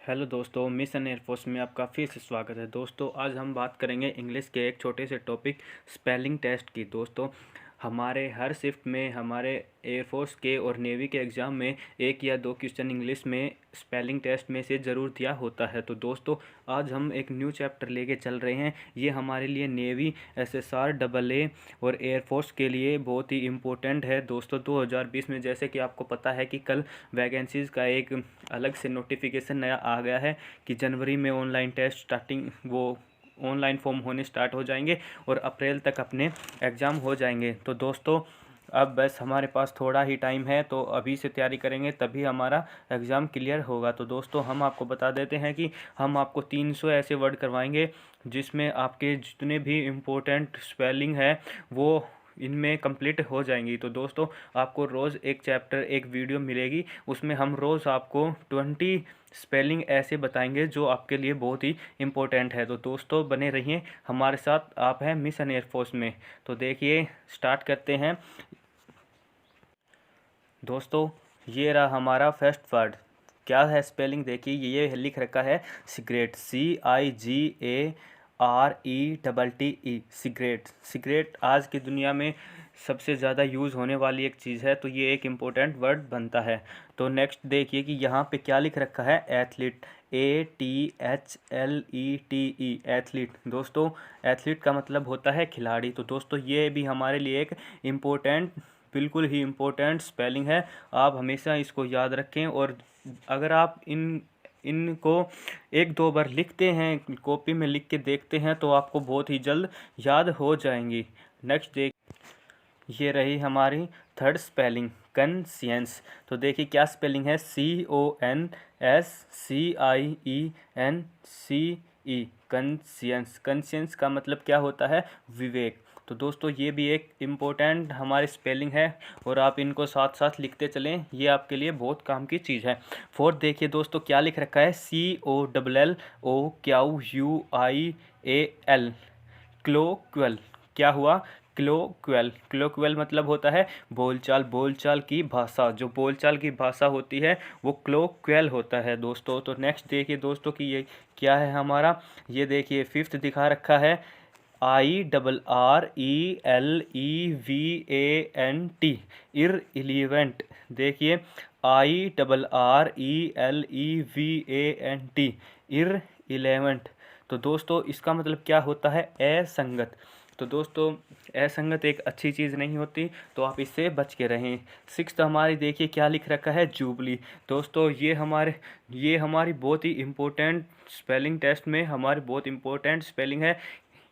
Hello दोस्तों, mission air force में आपका फिर से स्वागत है। दोस्तों आज हम बात करेंगे इंग्लिश के एक छोटे से टॉपिक स्पेलिंग टेस्ट की। दोस्तों हमारे हर शिफ्ट में हमारे एयरफोर्स के और नेवी के एग्ज़ाम में एक या दो क्वेश्चन इंग्लिश में स्पेलिंग टेस्ट में से ज़रूर दिया होता है। तो दोस्तों आज हम एक न्यू चैप्टर लेके चल रहे हैं। ये हमारे लिए नेवी, एसएसआर, डबल ए और एयरफोर्स के लिए बहुत ही इम्पोर्टेंट है। दोस्तों 2020 में जैसे कि आपको पता है कि कल वैकेंसीज़ का एक अलग से नोटिफिकेशन नया आ गया है कि जनवरी में ऑनलाइन टेस्ट स्टार्टिंग वो ऑनलाइन फॉर्म होने स्टार्ट हो जाएंगे और अप्रैल तक अपने एग्ज़ाम हो जाएंगे। तो दोस्तों अब बस हमारे पास थोड़ा ही टाइम है, तो अभी से तैयारी करेंगे तभी हमारा एग्ज़ाम क्लियर होगा। तो दोस्तों हम आपको बता देते हैं कि हम आपको 300 ऐसे वर्ड करवाएंगे जिसमें आपके जितने भी इम्पोर्टेंट स्पेलिंग है वो इनमें कंप्लीट हो जाएंगी। तो दोस्तों आपको रोज़ एक चैप्टर एक वीडियो मिलेगी, उसमें हम रोज़ आपको 20 स्पेलिंग ऐसे बताएंगे जो आपके लिए बहुत ही इम्पोर्टेंट है। तो दोस्तों बने रहिए हमारे साथ, आप हैं मिशन एयरफोर्स में। तो देखिए स्टार्ट करते हैं। दोस्तों ये रहा हमारा फर्स्ट वर्ड। क्या है स्पेलिंग देखिए, ये लिख रखा है सिगरेट, CIGARETTE, सिगरेट। सिगरेट आज की दुनिया में सबसे ज़्यादा यूज़ होने वाली एक चीज़ है, तो ये एक इम्पोर्टेंट वर्ड बनता है। तो नेक्स्ट देखिए कि यहाँ पे क्या लिख रखा है, एथलीट, ATHLETE, एथलीट। दोस्तों एथलीट का मतलब होता है खिलाड़ी। तो दोस्तों ये भी हमारे लिए एक इम्पोर्टेंट, बिल्कुल ही इम्पोर्टेंट स्पेलिंग है। आप हमेशा इसको याद रखें और अगर आप इनको एक दो बार लिखते हैं, कॉपी में लिख के देखते हैं, तो आपको बहुत ही जल्द याद हो जाएंगी। नेक्स्ट देख, ये रही हमारी थर्ड स्पेलिंग, कॉन्शियंस। तो देखिए क्या स्पेलिंग है, CONSCIENCE, कॉन्शियंस। कॉन्शियंस का मतलब क्या होता है, विवेक। तो दोस्तों ये भी एक इम्पोर्टेंट हमारी स्पेलिंग है और आप इनको साथ साथ लिखते चलें, ये आपके लिए बहुत काम की चीज़ है। फोर्थ देखिए दोस्तों क्या लिख रखा है, COLLOQUIAL, क्लोक्वल। क्या हुआ, क्लोक्वल। क्लोक्वल मतलब होता है बोलचाल, बोलचाल की भाषा। जो बोलचाल की भाषा होती है वो क्लोक्वल होता है दोस्तों। तो नेक्स्ट देखिए दोस्तों कि ये क्या है हमारा, ये देखिए फिफ्थ दिखा रखा है, IRRELEVANT, इररिलेवेंट। देखिए IRRELEVANT, इररिलेवेंट। तो दोस्तों इसका मतलब क्या होता है, असंगत। तो दोस्तों असंगत एक अच्छी चीज़ नहीं होती, तो आप इससे बच के रहें। सिक्स्थ हमारी देखिए क्या लिख रखा है, जुबली। दोस्तों ये हमारी बहुत ही इम्पोर्टेंट स्पेलिंग टेस्ट में हमारी बहुत इम्पोर्टेंट स्पेलिंग है।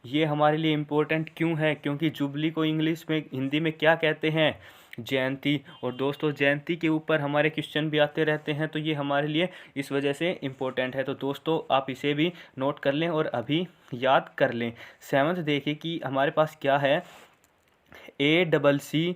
ये हमारे लिए इम्पोर्टेंट क्यों है, क्योंकि जुबली को इंग्लिश में, हिंदी में क्या कहते हैं, जयंती। और दोस्तों जयंती के ऊपर हमारे क्वेश्चन भी आते रहते हैं, तो ये हमारे लिए इस वजह से इम्पोर्टेंट है। तो दोस्तों आप इसे भी नोट कर लें और अभी याद कर लें। सेवन्थ देखिए कि हमारे पास क्या है, ACCUSTOM,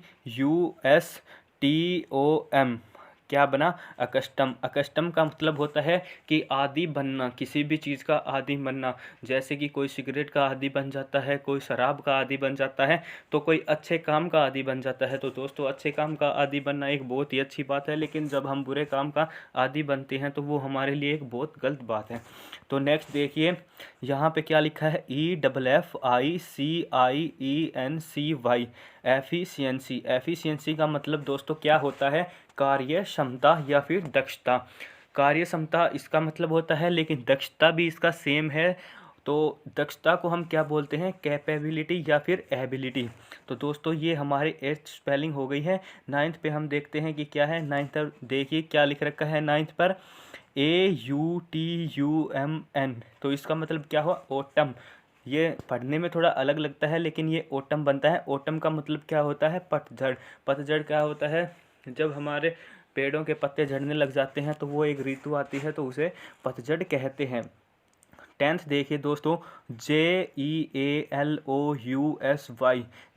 क्या बना, अकस्टम। अकस्टम का मतलब होता है कि आदी बनना, किसी भी चीज़ का आदी बनना। जैसे कि कोई सिगरेट का आदी बन जाता है, कोई शराब का आदी बन जाता है, तो कोई अच्छे काम का आदी बन जाता है। तो दोस्तों अच्छे काम का आदी बनना एक बहुत ही अच्छी बात है, लेकिन जब हम बुरे काम का आदी बनते हैं तो वो हमारे लिए एक बहुत गलत बात है। तो नेक्स्ट देखिए यहाँ पे क्या लिखा है, EFFICIENCY, एफिशिएंसी। एफिशिएंसी का मतलब दोस्तों क्या होता है, कार्य क्षमता या फिर दक्षता। कार्य क्षमता इसका मतलब होता है, लेकिन दक्षता भी इसका सेम है। तो दक्षता को हम क्या बोलते हैं, कैपेबिलिटी या फिर एबिलिटी। तो दोस्तों ये हमारे एट्थ स्पेलिंग हो गई है। नाइन्थ पे हम देखते हैं कि क्या है। नाइन्थ देखिए क्या लिख रखा है नाइन्थ पर, AUTUMN। तो इसका मतलब क्या हुआ, ओटम। ये पढ़ने में थोड़ा अलग लगता है, लेकिन ये ओटम बनता है। ओटम का मतलब क्या होता है, पतझड़। पतझड़ क्या होता है, जब हमारे पेड़ों के पत्ते झड़ने लग जाते हैं तो वो एक ऋतु आती है, तो उसे पतझड़ कहते हैं। टेंथ देखिए दोस्तों, JEALOUSY,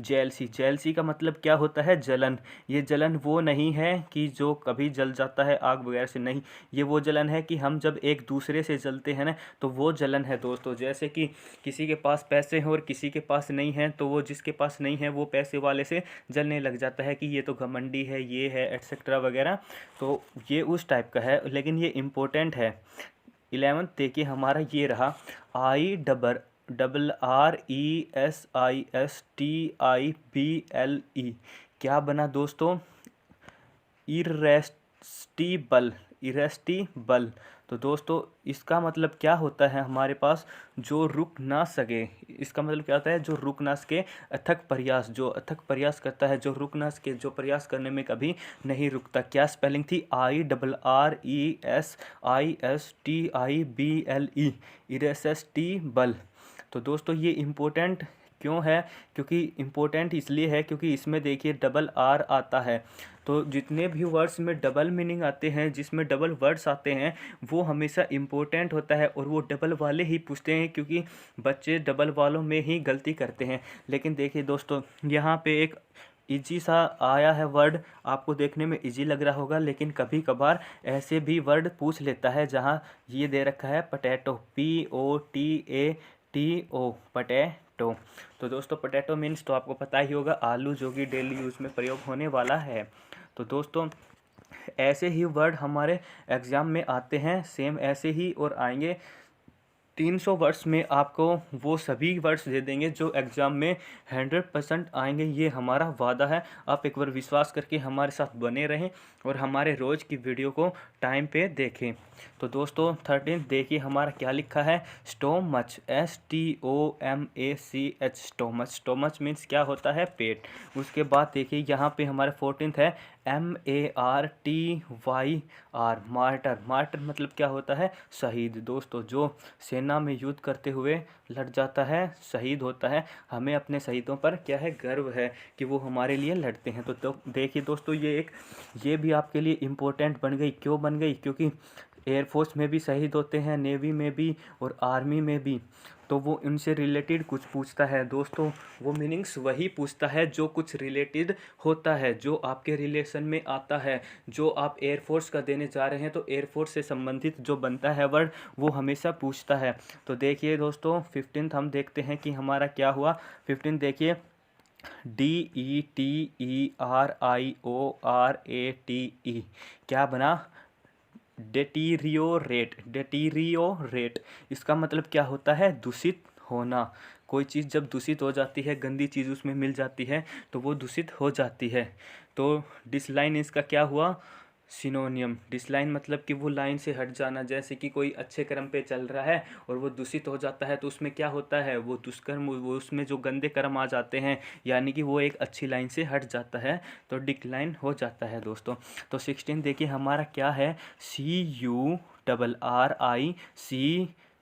जेलसी। जेलसी का मतलब क्या होता है, जलन। ये जलन वो नहीं है कि जो कभी जल जाता है आग वगैरह से, नहीं, ये वो जलन है कि हम जब एक दूसरे से जलते हैं ना, तो वो जलन है दोस्तों। जैसे कि किसी के पास पैसे हैं और किसी के पास नहीं है, तो वो जिसके पास नहीं है वो पैसे वाले से जलने लग जाता है कि ये तो घमंडी है, ये है, एटसेट्रा वगैरह। तो ये उस टाइप का है, लेकिन ये इम्पोर्टेंट है। 11th देखिए हमारा ये रहा, IRRESISTIBLE। क्या बना दोस्तों? इरेस्टिबल, इरेस्टिबल। तो दोस्तों इसका मतलब क्या होता है हमारे पास? जो रुक ना सके। इसका मतलब क्या होता है? जो रुक ना सके, अथक प्रयास, जो अथक प्रयास करता है, जो रुक ना सके, जो प्रयास करने में कभी नहीं रुकता। क्या स्पेलिंग थी? IRRESISTIBLE, irresistible. तो दोस्तों ये इम्पोर्टेंट क्यों है? क्योंकि इम्पोर्टेंट इसलिए है क्योंकि इसमें देखिए डबल आर आता है। तो जितने भी वर्ड्स में डबल मीनिंग आते हैं, जिसमें डबल वर्ड्स आते हैं, वो हमेशा इम्पोर्टेंट होता है और वो डबल वाले ही पूछते हैं, क्योंकि बच्चे डबल वालों में ही गलती करते हैं। लेकिन देखिए दोस्तों यहाँ पे एक इजी सा आया है वर्ड, आपको देखने में इजी लग रहा होगा, लेकिन कभी कभार ऐसे भी वर्ड पूछ लेता है। जहाँ ये दे रखा है पटैटो, POTATO, पटैटो। तो दोस्तों पटैटो मीन्स तो आपको पता ही होगा, आलू, जो कि डेली यूज़ में प्रयोग होने वाला है। तो दोस्तों ऐसे ही वर्ड हमारे एग्ज़ाम में आते हैं, सेम ऐसे ही और आएंगे। 300 वर्ड्स में आपको वो सभी वर्ड्स दे देंगे जो एग्ज़ाम में 100% आएंगे, ये हमारा वादा है। आप एक बार विश्वास करके हमारे साथ बने रहें और हमारे रोज़ की वीडियो को टाइम पे देखें। तो दोस्तों 13 देखिए हमारा क्या लिखा है, stomach, STOMACH, stomach. Stomach means क्या होता है? पेट। उसके बाद देखिए यहाँ पे हमारा 14 है MARTYR, मार्टर। मार्टर मतलब क्या होता है? शहीद। दोस्तों जो सेना में युद्ध करते हुए लड़ जाता है, शहीद होता है, हमें अपने शहीदों पर क्या है? गर्व है कि वो हमारे लिए लड़ते हैं। तो देखिए दोस्तों ये भी आपके लिए इम्पोर्टेंट बन गई। क्यों बन गई? क्योंकि एयरफोर्स में भी शहीद होते हैं, नेवी में भी और आर्मी में भी। तो वो उनसे रिलेटेड कुछ पूछता है दोस्तों, वो मीनिंग्स वही पूछता है जो कुछ रिलेटेड होता है, जो आपके रिलेशन में आता है। जो आप एयरफोर्स का देने जा रहे हैं तो एयरफोर्स से संबंधित जो बनता है वर्ड, वो हमेशा पूछता है। तो देखिए दोस्तों 15 हम देखते हैं कि हमारा क्या हुआ। 15 देखिए, DETERIORATE, क्या बना? डेटीरियोरेट, डेटीरियोरेट। इसका मतलब क्या होता है? दूषित होना। कोई चीज़ जब दूषित हो जाती है, गंदी चीज़ उसमें मिल जाती है, तो वो दूषित हो जाती है। तो डिसलाइन इसका क्या हुआ? सिनोनियम। डिसलाइन मतलब कि वो लाइन से हट जाना। जैसे कि कोई अच्छे कर्म पे चल रहा है और वो दूषित हो जाता है, तो उसमें क्या होता है? वो दुष्कर्म, वो उसमें जो गंदे कर्म आ जाते हैं, यानी कि वो एक अच्छी लाइन से हट जाता है, तो डिक्लाइन हो जाता है दोस्तों। तो 16 देखिए हमारा क्या है,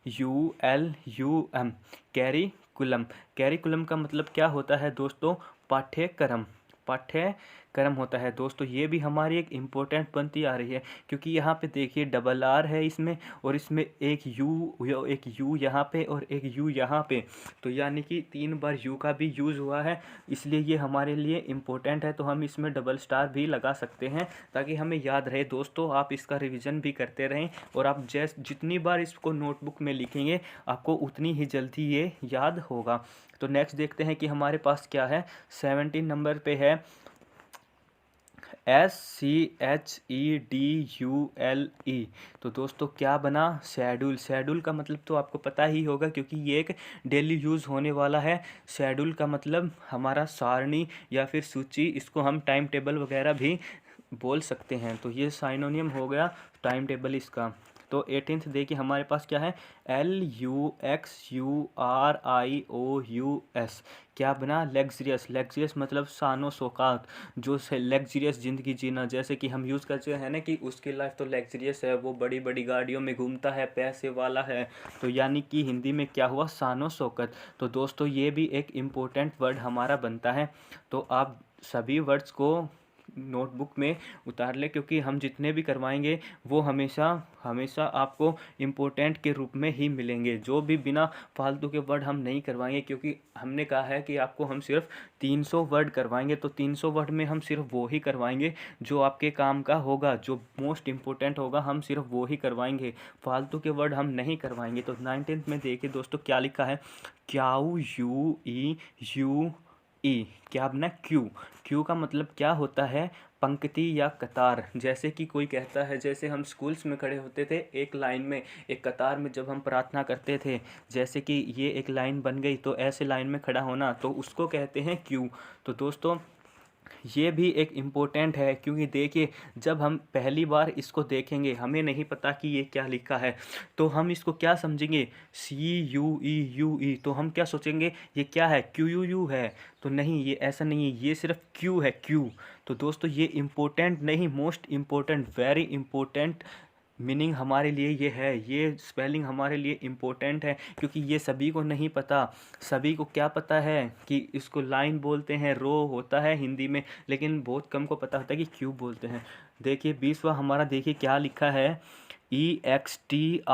CURRICULUM, कैरिकुलम। कैरिकुलम का मतलब क्या होता है दोस्तों? पाठ्यक्रम। पाठ्यक्रम होता है दोस्तों। ये भी हमारी एक इम्पोर्टेंट बनती आ रही है, क्योंकि यहाँ पे देखिए डबल आर है इसमें, और इसमें एक यू यहाँ पे और एक यू यहाँ पे, तो यानी कि 3 बार यू का भी यूज़ हुआ है, इसलिए ये हमारे लिए इम्पोर्टेंट है। तो हम इसमें डबल स्टार भी लगा सकते हैं ताकि हमें याद रहे। दोस्तों आप इसका रिवीजन भी करते रहें, और आप जितनी बार इसको नोटबुक में लिखेंगे आपको उतनी ही जल्दी ये याद होगा। तो नेक्स्ट देखते हैं कि हमारे पास क्या है। 17 नंबर पे है SCHEDULE। तो दोस्तों क्या बना? शेड्यूल। शेड्यूल का मतलब तो आपको पता ही होगा, क्योंकि ये एक डेली यूज़ होने वाला है। शेड्यूल का मतलब हमारा सारणी या फिर सूची, इसको हम टाइम टेबल वगैरह भी बोल सकते हैं। तो ये साइनोनियम हो गया टाइम टेबल इसका। तो 18th देखिए हमारे पास क्या है, LUXURIOUS, क्या बना? लग्जरियस। लग्जरियस मतलब शानो शौकात, जो लग्जरियस ज़िंदगी जीना। जैसे कि हम यूज़ करते हैं ना कि उसकी लाइफ तो लग्जरियस है, वो बड़ी बड़ी गाड़ियों में घूमता है, पैसे वाला है, तो यानी कि हिंदी में क्या हुआ? शानो शौकत। तो दोस्तों ये भी एक इम्पोर्टेंट वर्ड हमारा बनता है। तो आप सभी वर्ड्स को नोटबुक में उतार ले, क्योंकि हम जितने भी करवाएंगे वो हमेशा हमेशा आपको इम्पोर्टेंट के रूप में ही मिलेंगे। जो भी बिना फालतू के वर्ड हम नहीं करवाएंगे, क्योंकि हमने कहा है कि आपको हम सिर्फ 300 वर्ड करवाएंगे। तो 300 वर्ड में हम सिर्फ वो ही करवाएंगे जो आपके काम का होगा, जो मोस्ट इम्पोर्टेंट होगा, हम सिर्फ वो ही करवाएंगे, फालतू के वर्ड हम नहीं करवाएंगे। तो 19th में देखिए दोस्तों क्या लिखा है, QUEU ई। क्या बना? क्यू। क्यू का मतलब क्या होता है? पंक्ति या कतार। जैसे कि कोई कहता है, जैसे हम स्कूल्स में खड़े होते थे एक लाइन में, एक कतार में, जब हम प्रार्थना करते थे, जैसे कि ये एक लाइन बन गई तो ऐसे लाइन में खड़ा होना, तो उसको कहते हैं क्यू। तो दोस्तों ये भी एक इम्पोर्टेंट है, क्योंकि देखिए जब हम पहली बार इसको देखेंगे, हमें नहीं पता कि ये क्या लिखा है, तो हम इसको क्या समझेंगे? CUEUE, तो हम क्या सोचेंगे ये क्या है? QUU है। तो नहीं, ये ऐसा नहीं है, ये सिर्फ क्यू है, क्यू। तो दोस्तों ये इम्पोर्टेंट नहीं, most important, very important meaning हमारे लिए ये है, ये स्पेलिंग हमारे लिए इम्पोर्टेंट है, क्योंकि ये सभी को नहीं पता। सभी को क्या पता है कि इसको लाइन बोलते हैं, रो होता है हिंदी में, लेकिन बहुत कम को पता होता है कि क्यूब बोलते हैं। देखिए 20वां हमारा, देखिए क्या लिखा है, EXTRAVAGANCE।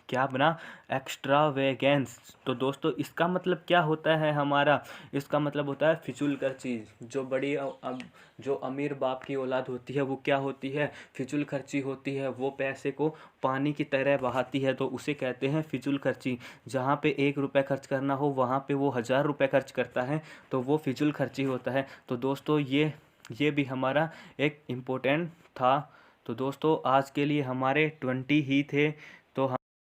क्या बना? एक्स्ट्रावेगेंस। तो दोस्तों इसका मतलब क्या होता है हमारा? इसका मतलब होता है फिजूल खर्ची। जो बड़ी जो अमीर बाप की औलाद होती है वो क्या होती है? फिजूल खर्ची होती है। वो पैसे को पानी की तरह बहाती है, तो उसे कहते हैं फिजूल खर्ची। जहाँ पे 1 रुपये खर्च करना हो वहाँ पे वो 1000 रुपये खर्च करता है, तो वो फिजूल खर्ची होता है। तो दोस्तों ये भी हमारा एक इम्पोर्टेंट था। तो दोस्तों आज के लिए हमारे 20 ही थे।